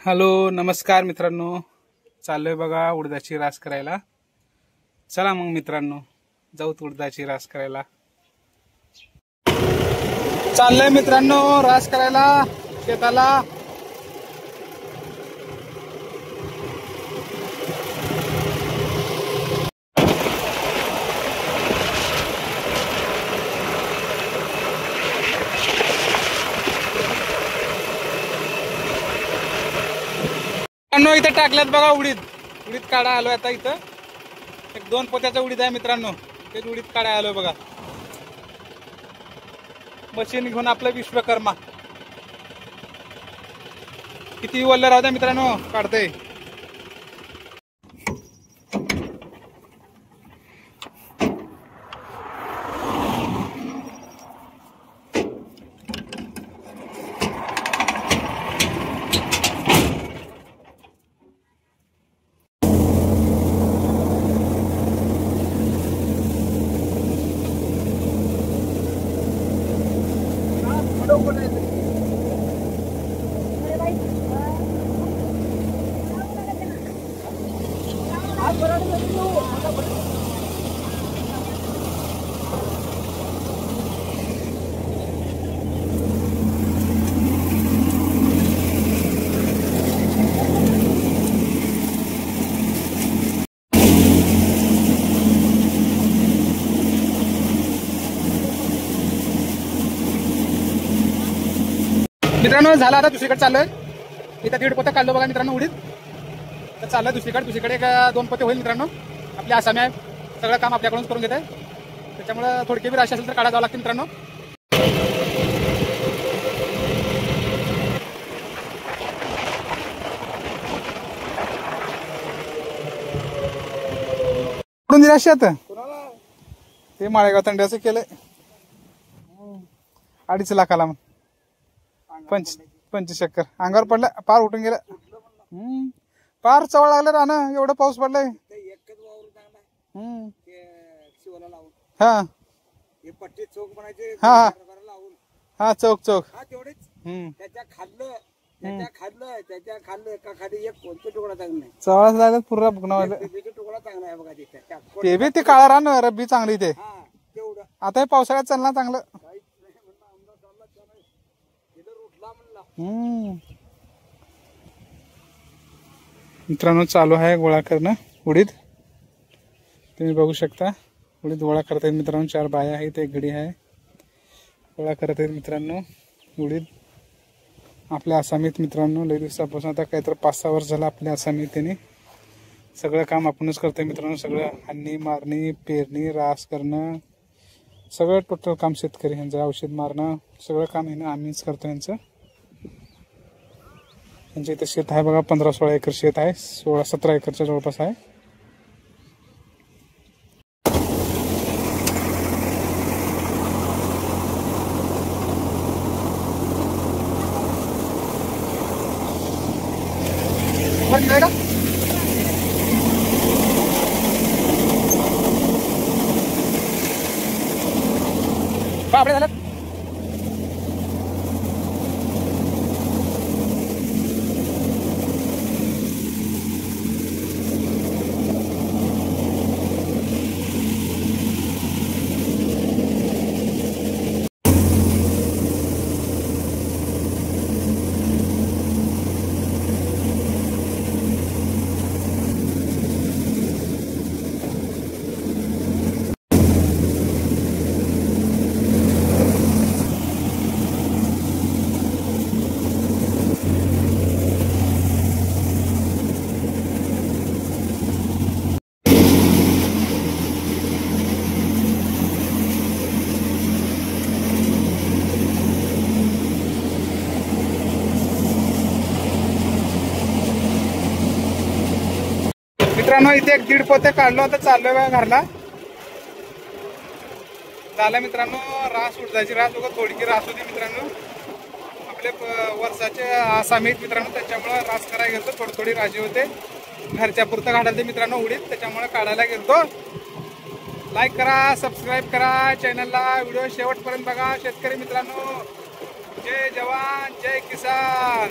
Hello नमस्कार मित्रांनो, चाललोय बघा उडदाची रास करायला। चला मग मित्रांनो जाऊ उडदाची रास करायला। चाललोय मित्रांनो रास करायला शेताला। इथं टाकल्यात बघा उडीद काढा आलोय आता। इथं एक 2 पोत्याचा उडीद आहे मित्रांनो, तेच उडीद काढा आलोय बघा। मशीन घेऊन आपलं विश्वकर्मा किती वल्ल राहू द्या मित्रांनो, काढतंय। मित्रांनो झाला आता दुसरीकडे चाललोय। इथं 1.5 पोते काढलो बघा मित्रांनो उडीद। तर चाललोय दुसरीकडे एक 2 पोते होईल मित्रांनो। आपली आसामी आहे, सगळं काम आपल्याकडूनच करून घेत आहे, त्याच्यामुळे थोडकी बी राशी असेल तर काढा जावं लागते मित्रांनो। कुठून राशी आता ते माळेगाव तंड्याचं केलंय 2.5 लाखाला। मग 25 चक्कर अंगावर पडलं, पार उठून गेलं। पार चवळ लागलं राहणं, एवढं पाऊस पडलाय। हा हा हा चौक चौक चवळाच लागलं पुरा बुकणावाला। ते बी ते काळा राहणं रब्बी चांगली ते। आता हे पावसाळ्यात चालणार चांगलं। मित्रांनो चालू आहे गोळा करणं उडीद। तुम्ही बघू शकता उडीद गोळा करत आहेत मित्रांनो। 4 बाया आहेत, एक गडी आहे, गोळा करत आहेत मित्रांनो उडीद। आपल्या आसामीत मित्रांनो लई दिवसापासून, आता काहीतरी 5-6 वर्ष झालं आपल्या आसामीत त्यांनी सगळं काम आपणच करतोय मित्रांनो। सगळं हाणणी मारणी पेरणी रास करणं सगळं टोटल काम शेतकरी ह्यांचं, औषध मारणं सगळं काम ह्यांना आम्हीच करतो ह्यांचं। म्हणजे इथं शेत आहे बघा 15-16 एकर शेत आहे, 16-17 एकरच्या जवळपास आहे। बापरे झालं मित्रांनो। इथे एक 1.5 पोते काढलो, आता चाललोय बघा घरला। झालं मित्रांनो रास उडदाची रास बघा, थोडीशी रास होती मित्रांनो। आपले वर्षाचे आसामीत मित्रांनो, त्याच्यामुळे रास करायला गेलतो। थोडी राजी होते, घरच्या पुरतं काढायला मित्रांनो उडीद, त्याच्यामुळे काढायला गेलतो। लाईक करा, सबस्क्राइब करा चॅनलला, व्हिडिओ शेवटपर्यंत बघा शेतकरी मित्रांनो। जय जवान जय किसान।